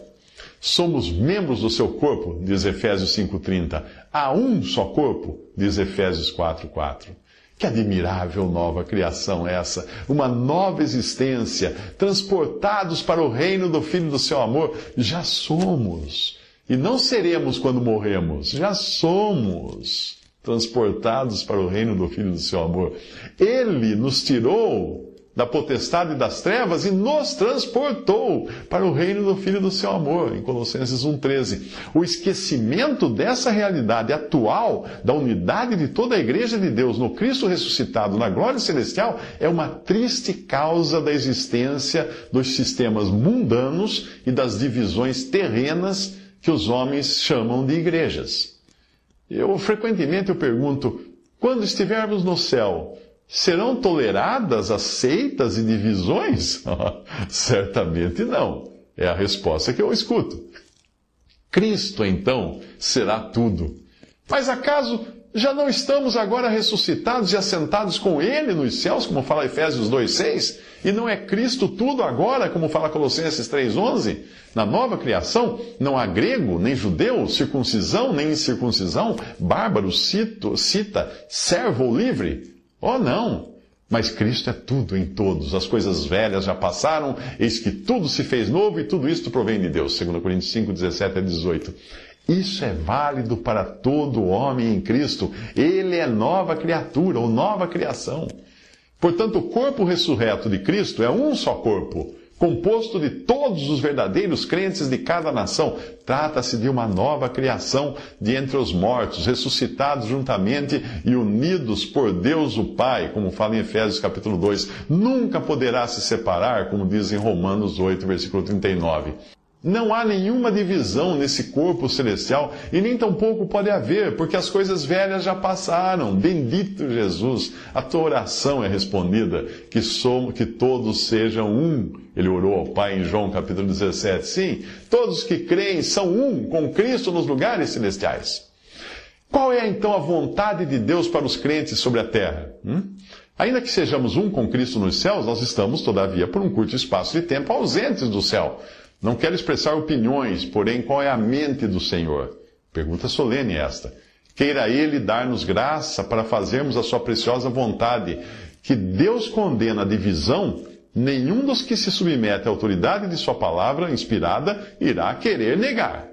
Somos membros do seu corpo, diz Efésios 5:30. Há um só corpo, diz Efésios 4:4. Que admirável nova criação essa, uma nova existência, transportados para o reino do Filho do seu amor. Já somos, e não seremos quando morremos, já somos transportados para o reino do Filho do seu amor. Ele nos tirou da potestade das trevas e nos transportou para o reino do Filho do seu amor, em Colossenses 1,13. O esquecimento dessa realidade atual, da unidade de toda a Igreja de Deus no Cristo ressuscitado, na glória celestial, é uma triste causa da existência dos sistemas mundanos e das divisões terrenas que os homens chamam de igrejas. Frequentemente eu pergunto, quando estivermos no céu, serão toleradas as seitas e divisões? Certamente não. É a resposta que eu escuto. Cristo, então, será tudo. Mas acaso já não estamos agora ressuscitados e assentados com Ele nos céus, como fala Efésios 2,6? E não é Cristo tudo agora, como fala Colossenses 3,11? Na nova criação, não há grego, nem judeu, circuncisão, nem incircuncisão, bárbaro, cita, servo ou livre? Oh, não! Mas Cristo é tudo em todos. As coisas velhas já passaram, eis que tudo se fez novo e tudo isto provém de Deus. 2 Coríntios 5, 17 a 18. Isso é válido para todo homem em Cristo. Ele é nova criatura ou nova criação. Portanto, o corpo ressurreto de Cristo é um só corpo, composto de todos os verdadeiros crentes de cada nação. Trata-se de uma nova criação de entre os mortos, ressuscitados juntamente e unidos por Deus o Pai, como fala em Efésios capítulo 2. Nunca poderá se separar, como diz em Romanos 8, versículo 39. Não há nenhuma divisão nesse corpo celestial e nem tampouco pode haver, porque as coisas velhas já passaram. Bendito Jesus! A tua oração é respondida, que todos sejam um. Ele orou ao Pai em João capítulo 17. Sim, todos que creem são um com Cristo nos lugares celestiais. Qual é então a vontade de Deus para os crentes sobre a terra? Ainda que sejamos um com Cristo nos céus, nós estamos, todavia, por um curto espaço de tempo, ausentes do céu. Não quero expressar opiniões, porém, qual é a mente do Senhor? Pergunta solene esta. Queira Ele dar-nos graça para fazermos a sua preciosa vontade. Que Deus condena a divisão, nenhum dos que se submete à autoridade de sua palavra inspirada irá querer negar.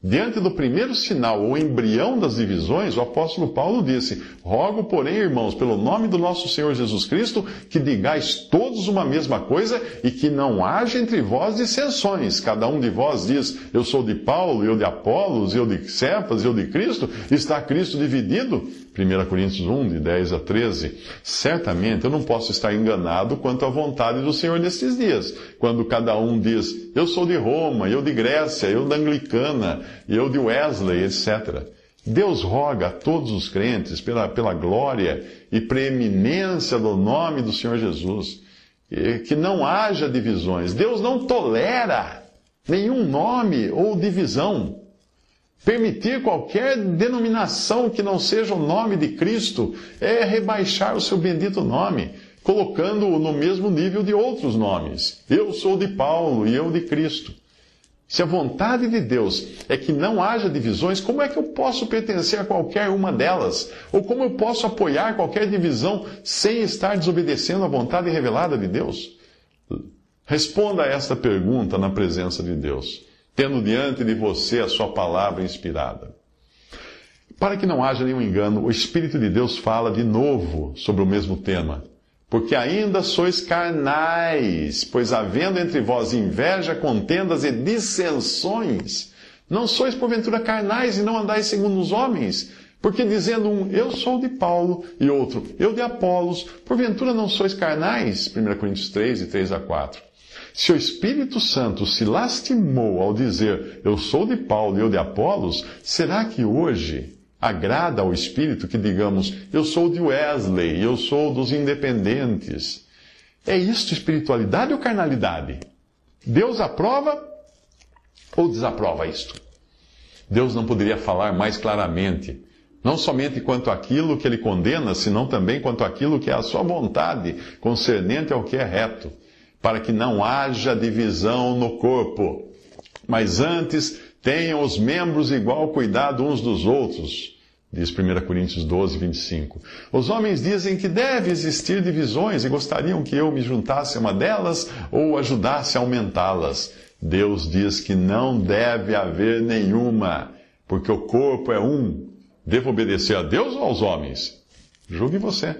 Diante do primeiro sinal ou embrião das divisões, o apóstolo Paulo disse: rogo, porém, irmãos, pelo nome do nosso Senhor Jesus Cristo, que digais todos uma mesma coisa e que não haja entre vós dissensões. Cada um de vós diz: eu sou de Paulo, eu de Apolos, eu de Cefas, eu de Cristo. Está Cristo dividido? 1 Coríntios 1, de 10 a 13. Certamente eu não posso estar enganado quanto à vontade do Senhor nestes dias, quando cada um diz: eu sou de Roma, eu de Grécia, eu da Anglicana, eu de Wesley, etc. Deus roga a todos os crentes, pela glória e preeminência do nome do Senhor Jesus, que não haja divisões. Deus não tolera nenhum nome ou divisão. Permitir qualquer denominação que não seja o nome de Cristo é rebaixar o seu bendito nome, colocando-o no mesmo nível de outros nomes. Eu sou de Paulo e eu de Cristo. Se a vontade de Deus é que não haja divisões, como é que eu posso pertencer a qualquer uma delas? Ou como eu posso apoiar qualquer divisão sem estar desobedecendo à vontade revelada de Deus? Responda a esta pergunta na presença de Deus, tendo diante de você a sua palavra inspirada. Para que não haja nenhum engano, o Espírito de Deus fala de novo sobre o mesmo tema. Porque ainda sois carnais, pois havendo entre vós inveja, contendas e dissensões, não sois porventura carnais e não andais segundo os homens? Porque dizendo um, eu sou de Paulo, e outro, eu de Apolos, porventura não sois carnais? 1 Coríntios 3, de 3 a 4. Se o Espírito Santo se lastimou ao dizer, eu sou de Paulo e eu de Apolos, será que hoje agrada ao Espírito que digamos, eu sou de Wesley, eu sou dos independentes? É isto espiritualidade ou carnalidade? Deus aprova ou desaprova isto? Deus não poderia falar mais claramente, não somente quanto àquilo que Ele condena, senão também quanto àquilo que é a sua vontade, concernente ao que é reto, para que não haja divisão no corpo, mas antes tenham os membros igual cuidado uns dos outros, diz 1 Coríntios 12, 25. Os homens dizem que deve existir divisões e gostariam que eu me juntasse a uma delas ou ajudasse a aumentá-las. Deus diz que não deve haver nenhuma, porque o corpo é um. Devo obedecer a Deus ou aos homens? Julgue você.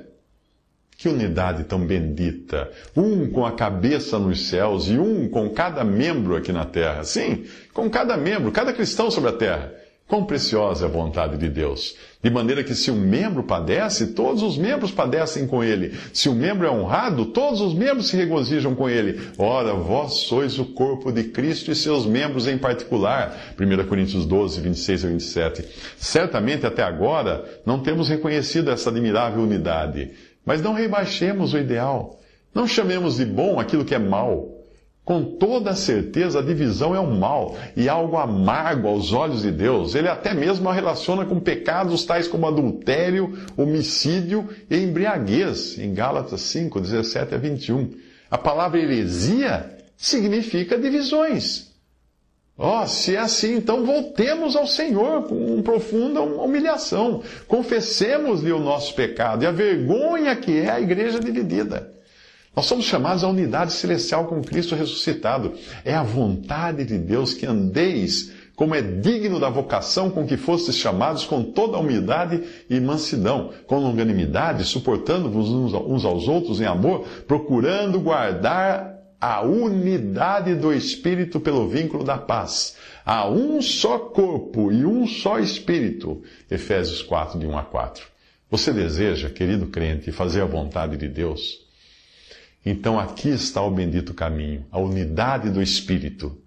Que unidade tão bendita! Um com a cabeça nos céus e um com cada membro aqui na terra. Sim, com cada membro, cada cristão sobre a terra. Quão preciosa é a vontade de Deus! De maneira que se um membro padece, todos os membros padecem com ele. Se um membro é honrado, todos os membros se regozijam com ele. Ora, vós sois o corpo de Cristo e seus membros em particular. 1 Coríntios 12, 26 a 27. Certamente até agora não temos reconhecido essa admirável unidade. Mas não rebaixemos o ideal. Não chamemos de bom aquilo que é mal. Com toda certeza, a divisão é um mal e algo amargo aos olhos de Deus. Ele até mesmo a relaciona com pecados tais como adultério, homicídio e embriaguez, em Gálatas 5, 17 a 21. A palavra heresia significa divisões. Se é assim, então voltemos ao Senhor com profunda humilhação. Confessemos-lhe o nosso pecado e a vergonha que é a igreja dividida. Nós somos chamados à unidade celestial com Cristo ressuscitado. É a vontade de Deus que andeis como é digno da vocação com que fostes chamados, com toda a humildade e mansidão, com longanimidade, suportando-vos uns aos outros em amor, procurando guardar a unidade do Espírito pelo vínculo da paz. Há um só corpo e um só Espírito. Efésios 4, de 1 a 4. Você deseja, querido crente, fazer a vontade de Deus? Então aqui está o bendito caminho, a unidade do Espírito.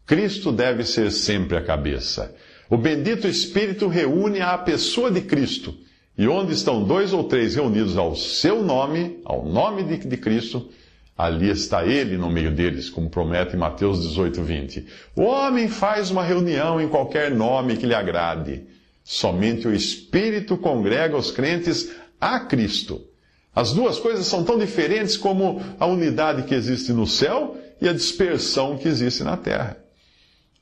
Cristo deve ser sempre a cabeça. O bendito Espírito reúne a pessoa de Cristo. E onde estão 2 ou 3 reunidos ao seu nome, ao nome de Cristo, ali está Ele no meio deles, como promete em Mateus 18, 20. O homem faz uma reunião em qualquer nome que lhe agrade. Somente o Espírito congrega os crentes a Cristo. As duas coisas são tão diferentes como a unidade que existe no céu e a dispersão que existe na terra.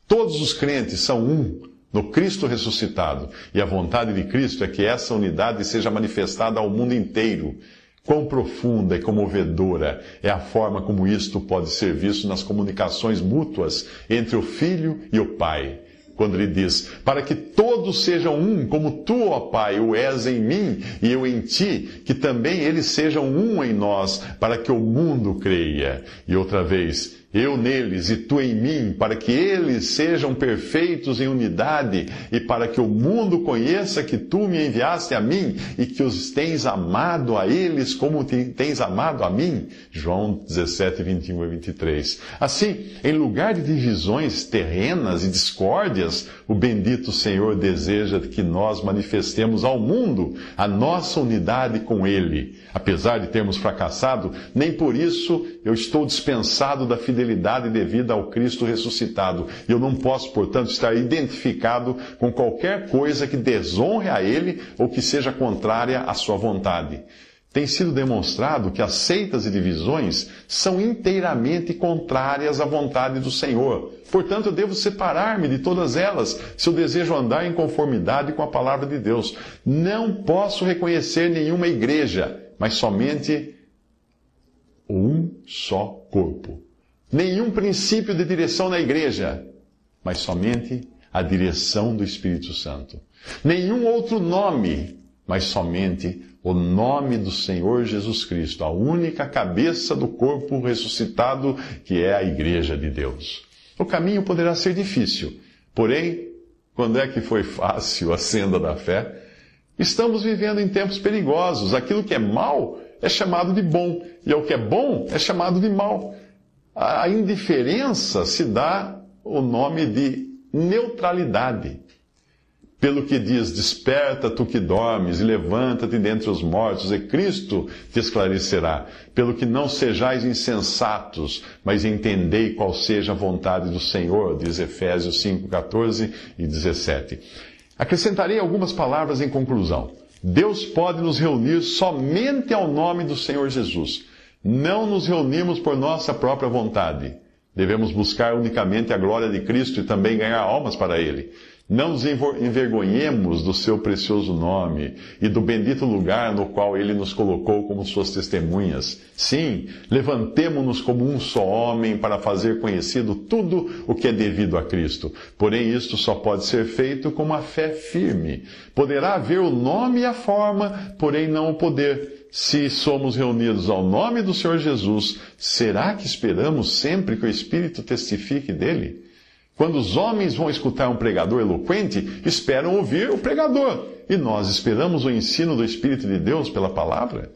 Todos os crentes são um no Cristo ressuscitado, e a vontade de Cristo é que essa unidade seja manifestada ao mundo inteiro. Quão profunda e comovedora é a forma como isto pode ser visto nas comunicações mútuas entre o Filho e o Pai. Quando ele diz, para que todos sejam um, como tu, ó Pai, o és em mim e eu em ti, que também eles sejam um em nós, para que o mundo creia. E outra vez, eu neles e tu em mim, para que eles sejam perfeitos em unidade e para que o mundo conheça que tu me enviaste a mim e que os tens amado a eles como tens amado a mim. João 17, 21 e 23. Assim, em lugar de divisões terrenas e discórdias, o bendito Senhor deseja que nós manifestemos ao mundo a nossa unidade com Ele. Apesar de termos fracassado, nem por isso eu estou dispensado da fidelidade devida ao Cristo ressuscitado. Eu não posso, portanto, estar identificado com qualquer coisa que desonre a Ele ou que seja contrária à sua vontade. Tem sido demonstrado que as seitas e divisões são inteiramente contrárias à vontade do Senhor. Portanto, eu devo separar-me de todas elas, se eu desejo andar em conformidade com a palavra de Deus. Não posso reconhecer nenhuma igreja, mas somente um só corpo. Nenhum princípio de direção na igreja, mas somente a direção do Espírito Santo. Nenhum outro nome, mas somente o nome do Senhor Jesus Cristo, a única cabeça do corpo ressuscitado, que é a igreja de Deus. O caminho poderá ser difícil, porém, quando é que foi fácil a senda da fé? Estamos vivendo em tempos perigosos. Aquilo que é mal é chamado de bom, e o que é bom é chamado de mal. A indiferença se dá o nome de neutralidade. Pelo que diz, desperta tu que dormes, e levanta-te dentre os mortos, e Cristo te esclarecerá. Pelo que não sejais insensatos, mas entendei qual seja a vontade do Senhor, diz Efésios 5, 14 e 17. Acrescentarei algumas palavras em conclusão. Deus pode nos reunir somente ao nome do Senhor Jesus. Não nos reunimos por nossa própria vontade. Devemos buscar unicamente a glória de Cristo e também ganhar almas para Ele. Não nos envergonhemos do seu precioso nome e do bendito lugar no qual Ele nos colocou como suas testemunhas. Sim, levantemo-nos como um só homem para fazer conhecido tudo o que é devido a Cristo. Porém, isto só pode ser feito com uma fé firme. Poderá haver o nome e a forma, porém não o poder. Se somos reunidos ao nome do Senhor Jesus, será que esperamos sempre que o Espírito testifique dele? Quando os homens vão escutar um pregador eloquente, esperam ouvir o pregador. E nós esperamos o ensino do Espírito de Deus pela palavra?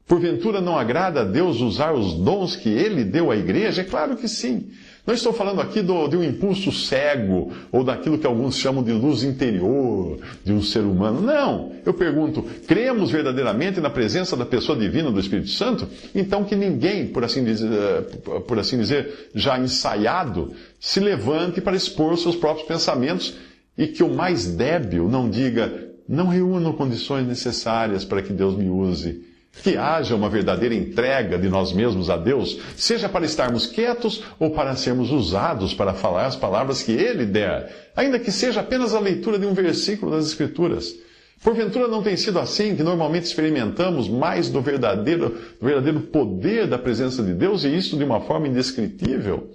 Porventura não agrada a Deus usar os dons que Ele deu à igreja? É claro que sim. Não estou falando aqui de um impulso cego, ou daquilo que alguns chamam de luz interior de um ser humano. Não. Eu pergunto, cremos verdadeiramente na presença da pessoa divina do Espírito Santo? Então que ninguém, por assim dizer, já ensaiado, se levante para expor seus próprios pensamentos e que o mais débil não diga, não reúno condições necessárias para que Deus me use. Que haja uma verdadeira entrega de nós mesmos a Deus, seja para estarmos quietos ou para sermos usados para falar as palavras que Ele der, ainda que seja apenas a leitura de um versículo das Escrituras. Porventura não tem sido assim que normalmente experimentamos mais do verdadeiro poder da presença de Deus, e isso de uma forma indescritível?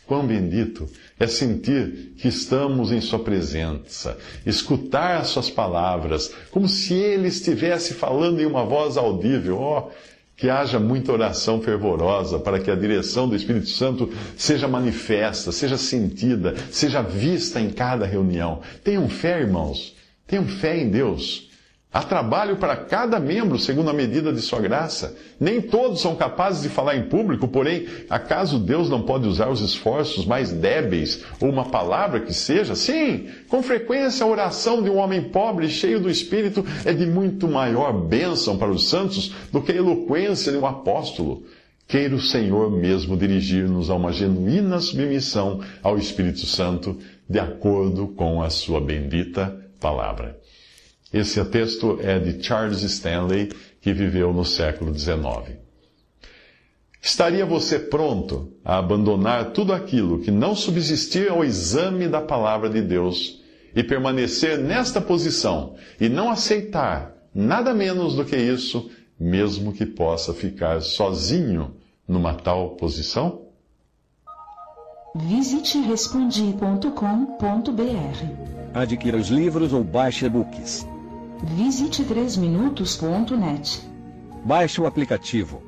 Quão bendito é sentir que estamos em Sua presença, escutar as Suas palavras, como se Ele estivesse falando em uma voz audível. Oh, Que haja muita oração fervorosa para que a direção do Espírito Santo seja manifesta, seja sentida, seja vista em cada reunião. Tenham fé, irmãos. Tenham fé em Deus. Há trabalho para cada membro, segundo a medida de sua graça. Nem todos são capazes de falar em público, porém, acaso Deus não pode usar os esforços mais débeis, ou uma palavra que seja? Sim, com frequência a oração de um homem pobre, cheio do Espírito, é de muito maior bênção para os santos do que a eloquência de um apóstolo. Queira o Senhor mesmo dirigir-nos a uma genuína submissão ao Espírito Santo, de acordo com a sua bendita palavra. Esse texto é de Charles Stanley, que viveu no século XIX. Estaria você pronto a abandonar tudo aquilo que não subsistir ao exame da palavra de Deus e permanecer nesta posição e não aceitar nada menos do que isso, mesmo que possa ficar sozinho numa tal posição? Visite respondi.com.br. Adquira os livros ou baixe e-books. Visite 3minutos.net. Baixe o aplicativo.